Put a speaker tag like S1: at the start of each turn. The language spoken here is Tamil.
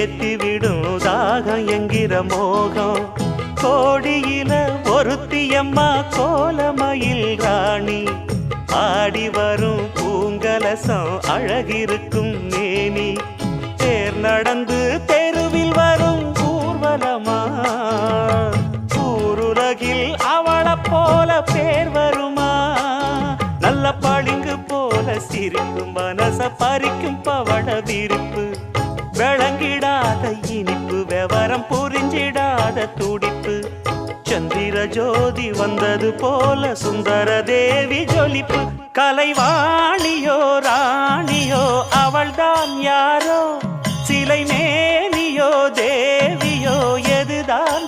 S1: ஏத்திவிடும் தாகம் என்கிற மோகம். கோடியில ஒருத்தியம்மா கோலமயில் ராணி, ஆடி வரும் பூங்கலசம் அழகிருக்கும் மேனி. தேர் நடந்து தெருவில் வரும் ஊர்வலமா, ஊருலகில் அவளை போல பேர் வருமா? நல்ல பளிங்கு போல சிரிக்கும் மனச பறிக்கும் பவள விரிப்பு, விளங்கிடாத இனிப்பு விவரம் புரிஞ்சிடாத துடிப்பு. சந்திர ஜோதி வந்தது போல சுந்தர தேவி ஜொலிப்பு. கலைவாணியோ ராணியோ அவள்தான் யாரோ, சிலை மேனியோ தேவியோ எதுதான்